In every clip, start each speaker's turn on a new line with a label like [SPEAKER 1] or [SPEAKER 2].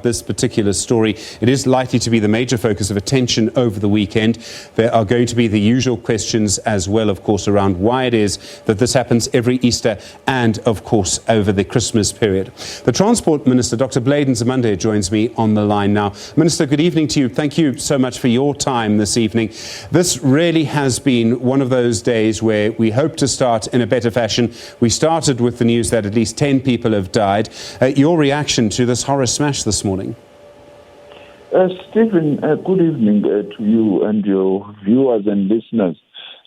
[SPEAKER 1] This particular story. It is likely to be the major focus of attention over the weekend. There are going to be the usual questions as well, of course, around why it is that this happens every Easter and, of course, over the Christmas period. The Transport Minister, Dr. Blade Nzimande, joins me on the line now. Minister, good evening to you. Thank you so much for your time this evening. This really has been one of those days where we hope to start in a better fashion. We started with the news that at least 10 people have died. Your reaction to this horror smash this morning?
[SPEAKER 2] Stephen, good evening to you and your viewers and listeners.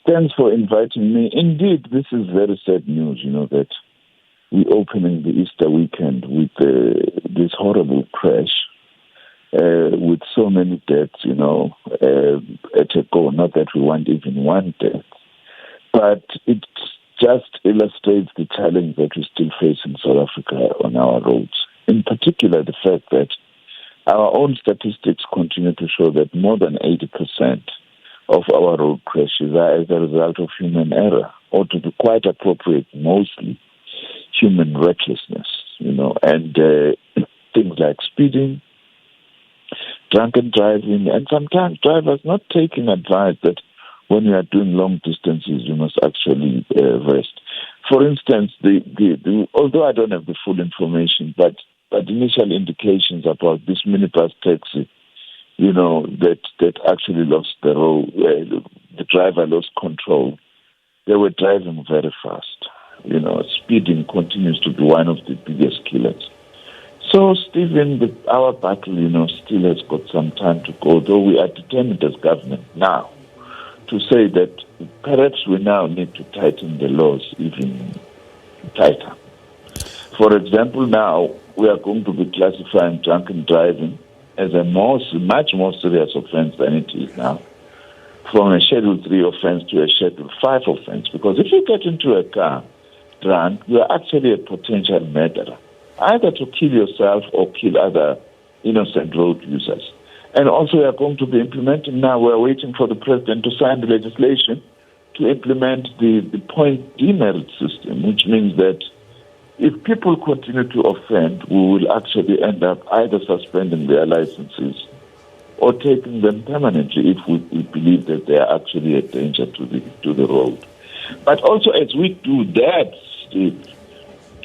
[SPEAKER 2] Thanks for inviting me. Indeed, this is very sad news, that we're opening the Easter weekend with this horrible crash with so many deaths, at a go. Not that we want even one death, but it just illustrates the challenge that we still face in South Africa on our roads. In particular, the fact that our own statistics continue to show that more than 80% of our road crashes are as a result of human error, or to be quite appropriate, mostly human recklessness, and things like speeding, drunken driving, and sometimes drivers not taking advice that when you are doing long distances, you must actually rest. For instance, although I don't have the full information, but initial indications about this minibus taxi, that actually lost the road, the driver lost control. They were driving very fast. Speeding continues to be one of the biggest killers. So, Stephen, our battle, still has got some time to go, though we are determined as government now to say that perhaps we now need to tighten the laws even tighter. For example, now we are going to be classifying drunken driving as a much more serious offense than it is now, from a Schedule 3 offense to a Schedule 5 offense. Because if you get into a car drunk, you are actually a potential murderer, either to kill yourself or kill other innocent road users. And also we are going to be implementing now, we are waiting for the President to sign the legislation to implement the point demerit system, which means that if people continue to offend, we will actually end up either suspending their licenses or taking them permanently if we believe that they are actually a danger to the road. But also as we do that, Steve,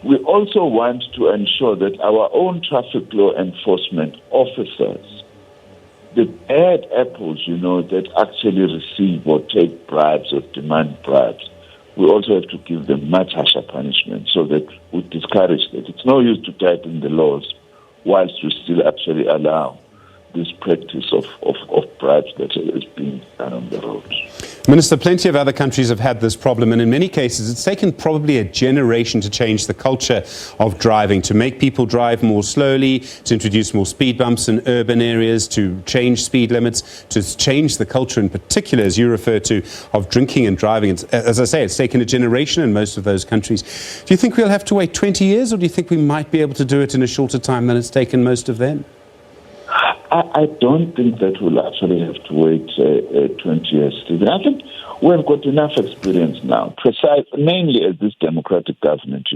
[SPEAKER 2] we also want to ensure that our own traffic law enforcement officers, the bad apples, that actually receive or take bribes or demand bribes, we also have to give them much harsher punishment so that we discourage that. It's no use to tighten the laws whilst we still actually allow this practice of bribes that is being done on the roads.
[SPEAKER 1] Minister, plenty of other countries have had this problem, and in many cases it's taken probably a generation to change the culture of driving, to make people drive more slowly, to introduce more speed bumps in urban areas, to change speed limits, to change the culture in particular, as you refer to, of drinking and driving. As I say, it's taken a generation in most of those countries. Do you think we'll have to wait 20 years, or do you think we might be able to do it in a shorter time than it's taken most of them?
[SPEAKER 2] I don't think that we'll actually have to wait 20 years, Stephen. I think we've got enough experience now, mainly as this democratic government,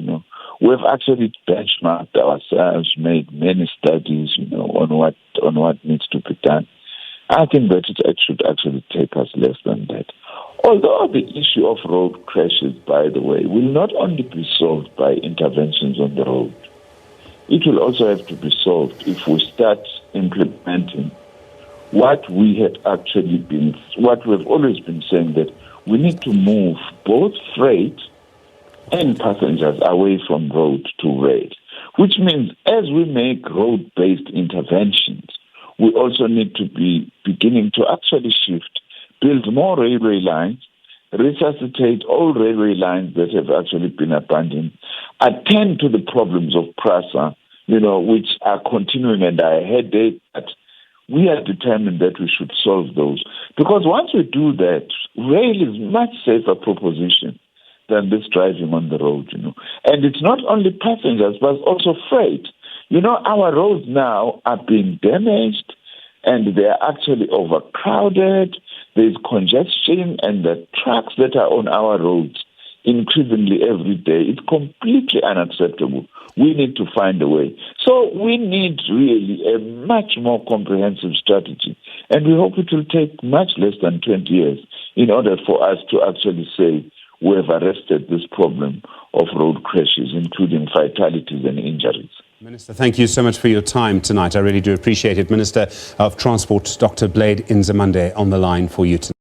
[SPEAKER 2] We've actually benchmarked ourselves, made many studies, on what needs to be done. I think that it should actually take us less than that. Although the issue of road crashes, by the way, will not only be solved by interventions on the road, it will also have to be solved if we start implementing what we've always been saying, that we need to move both freight and passengers away from road to rail, which means as we make road-based interventions, we also need to be beginning to actually shift, build more railway lines, resuscitate all railway lines that have actually been abandoned, attend to the problems of PRASA, which are continuing and are a headache, but we are determined that we should solve those. Because once we do that, rail is a much safer proposition than this driving on the road, And it's not only passengers, but also freight. Our roads now are being damaged and they are actually overcrowded. There's congestion, and the trucks that are on our roads increasingly every day. It's completely unacceptable. We need to find a way. So we need really a much more comprehensive strategy. And we hope it will take much less than 20 years in order for us to actually say we have arrested this problem of road crashes, including fatalities and injuries.
[SPEAKER 1] Minister, thank you so much for your time tonight. I really do appreciate it. Minister of Transport, Dr. Blade Nzimande, on the line for you tonight.